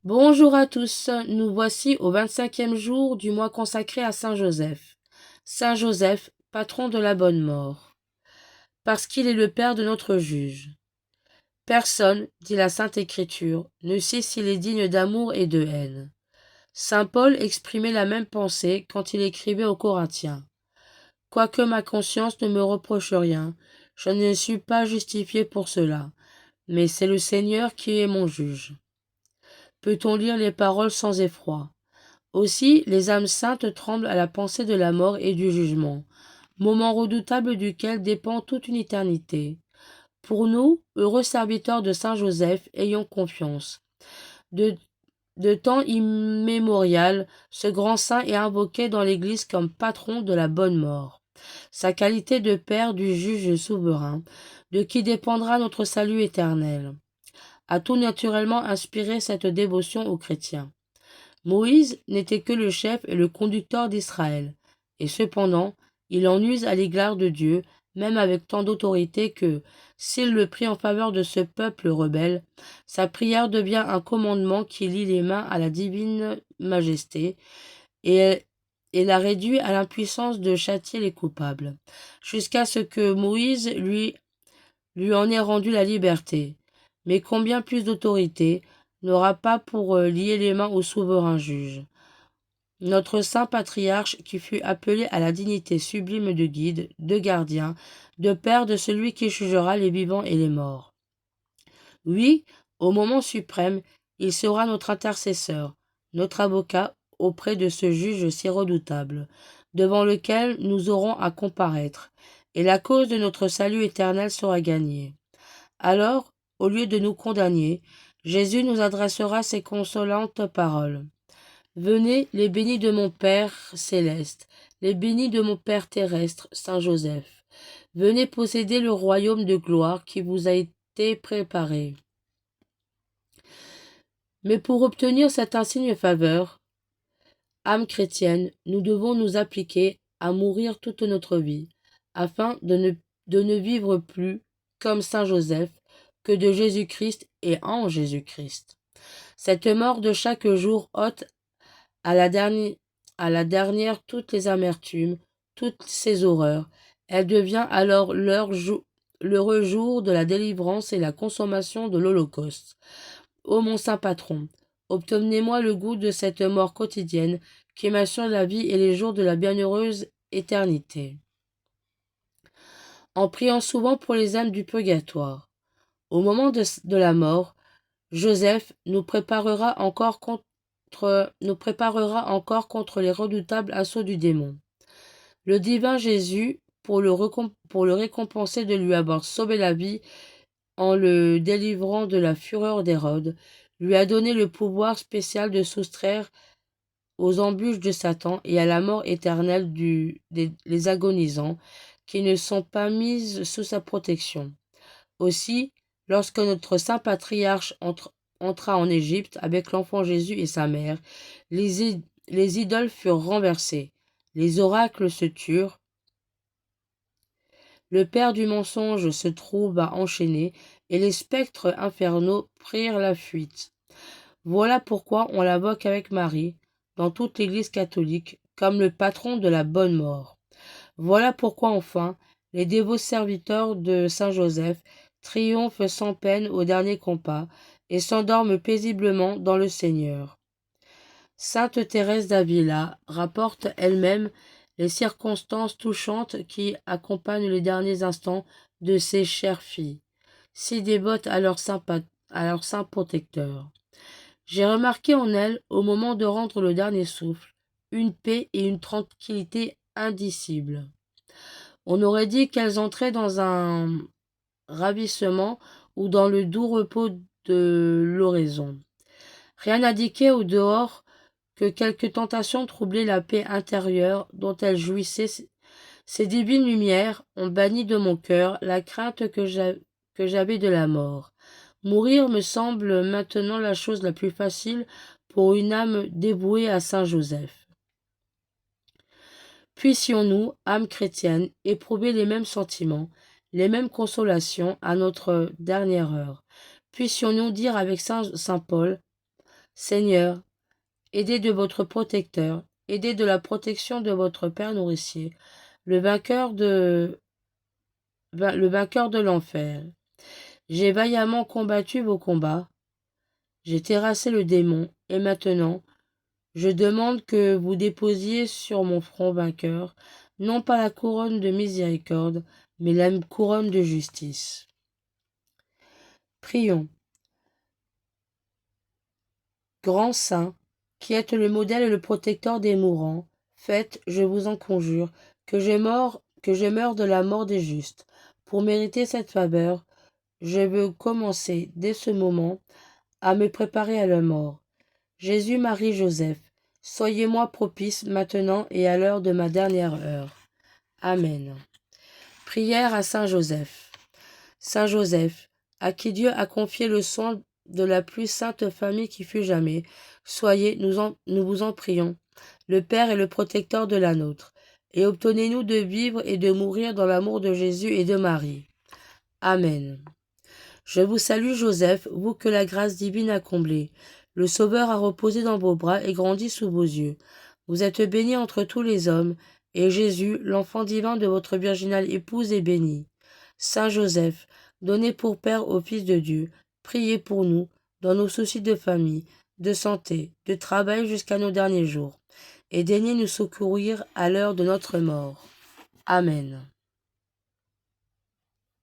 Bonjour à tous, nous voici au 25e jour du mois consacré à Saint Joseph. Saint Joseph, patron de la bonne mort, parce qu'il est le Père de notre juge. Personne, dit la Sainte Écriture, ne sait s'il est digne d'amour et de haine. Saint Paul exprimait la même pensée quand il écrivait aux Corinthiens. Quoique ma conscience ne me reproche rien, je ne suis pas justifié pour cela, mais c'est le Seigneur qui est mon juge. Peut-on lire les paroles sans effroi? Aussi, les âmes saintes tremblent à la pensée de la mort et du jugement, moment redoutable duquel dépend toute une éternité. Pour nous, heureux serviteurs de Saint Joseph, ayons confiance. De, de temps immémorial, ce grand saint est invoqué dans l'Église comme patron de la bonne mort. Sa qualité de père du juge souverain, de qui dépendra notre salut éternel, a tout naturellement inspiré cette dévotion aux chrétiens. Moïse n'était que le chef et le conducteur d'Israël, et cependant il en use à l'égard de Dieu, même avec tant d'autorité que, s'il le prie en faveur de ce peuple rebelle, sa prière devient un commandement qui lie les mains à la divine majesté, et, et la réduit à l'impuissance de châtier les coupables, jusqu'à ce que Moïse lui en ait rendu la liberté. Mais combien plus d'autorité n'aura pas pour lier les mains au souverain juge. Notre saint patriarche qui fut appelé à la dignité sublime de guide, de gardien, de père de celui qui jugera les vivants et les morts. Oui, au moment suprême, il sera notre intercesseur, notre avocat auprès de ce juge si redoutable, devant lequel nous aurons à comparaître, et la cause de notre salut éternel sera gagnée. Alors, au lieu de nous condamner, Jésus nous adressera ces consolantes paroles. Venez, les bénis de mon Père céleste, les bénis de mon Père terrestre, Saint Joseph. Venez posséder le royaume de gloire qui vous a été préparé. Mais pour obtenir cette insigne faveur, âme chrétienne, nous devons nous appliquer à mourir toute notre vie, afin de ne vivre plus, comme Saint Joseph, que de Jésus-Christ et en Jésus-Christ. Cette mort de chaque jour ôte à la dernière toutes les amertumes, toutes ces horreurs. Elle devient alors l'heureux jour de la délivrance et la consommation de l'Holocauste. Ô mon saint patron, obtenez-moi le goût de cette mort quotidienne qui m'assure la vie et les jours de la bienheureuse éternité. En priant souvent pour les âmes du purgatoire. Au moment de la mort, Joseph nous préparera encore contre les redoutables assauts du démon. Le divin Jésus, pour le récompenser de lui avoir sauvé la vie en le délivrant de la fureur d'Hérode, lui a donné le pouvoir spécial de soustraire aux embûches de Satan et à la mort éternelle les agonisants qui ne sont pas mis sous sa protection. Aussi, lorsque notre saint patriarche entra en Égypte avec l'enfant Jésus et sa mère, les idoles furent renversées, les oracles se turent, le père du mensonge se trouva enchaîné, et les spectres infernaux prirent la fuite. Voilà pourquoi on l'invoque avec Marie, dans toute l'Église catholique, comme le patron de la bonne mort. Voilà pourquoi enfin, les dévots serviteurs de Saint Joseph triomphent sans peine au dernier compas et s'endorment paisiblement dans le Seigneur. Sainte Thérèse d'Avila rapporte elle-même les circonstances touchantes qui accompagnent les derniers instants de ses chères filles, si dévotes à à leur saint protecteur. J'ai remarqué en elles, au moment de rendre le dernier souffle, une paix et une tranquillité indicibles. On aurait dit qu'elles entraient dans un ravissement ou dans le doux repos de l'oraison. Rien n'indiquait au dehors que quelques tentations troublaient la paix intérieure dont elles jouissaient. Ces divines lumières ont banni de mon cœur la crainte que j'avais de la mort. Mourir me semble maintenant la chose la plus facile pour une âme dévouée à Saint Joseph. Puissions-nous, âmes chrétiennes, éprouver les mêmes sentiments, les mêmes consolations à notre dernière heure. Puissions-nous dire avec Saint Paul, Seigneur, aidez de votre protecteur, aidez de la protection de votre Père nourricier, le vainqueur de l'enfer. J'ai vaillamment combattu vos combats, j'ai terrassé le démon, et maintenant, je demande que vous déposiez sur mon front vainqueur, non pas la couronne de miséricorde, mais la couronne de justice. Prions. Grand saint, qui êtes le modèle et le protecteur des mourants, faites, je vous en conjure, que je meure de la mort des justes. Pour mériter cette faveur, je veux commencer, dès ce moment, à me préparer à la mort. Jésus, Marie, Joseph, soyez-moi propice maintenant et à l'heure de ma dernière heure. Amen. Prière à Saint Joseph. Saint Joseph, à qui Dieu a confié le soin de la plus sainte famille qui fut jamais, soyez, nous vous en prions, le Père et le protecteur de la nôtre, et obtenez-nous de vivre et de mourir dans l'amour de Jésus et de Marie. Amen. Je vous salue Joseph, vous que la grâce divine a comblé. Le Sauveur a reposé dans vos bras et grandi sous vos yeux. Vous êtes béni entre tous les hommes, et Jésus, l'enfant divin de votre virginale épouse, est béni. Saint Joseph, donné pour Père au Fils de Dieu, priez pour nous, dans nos soucis de famille, de santé, de travail jusqu'à nos derniers jours, et daignez nous secourir à l'heure de notre mort. Amen.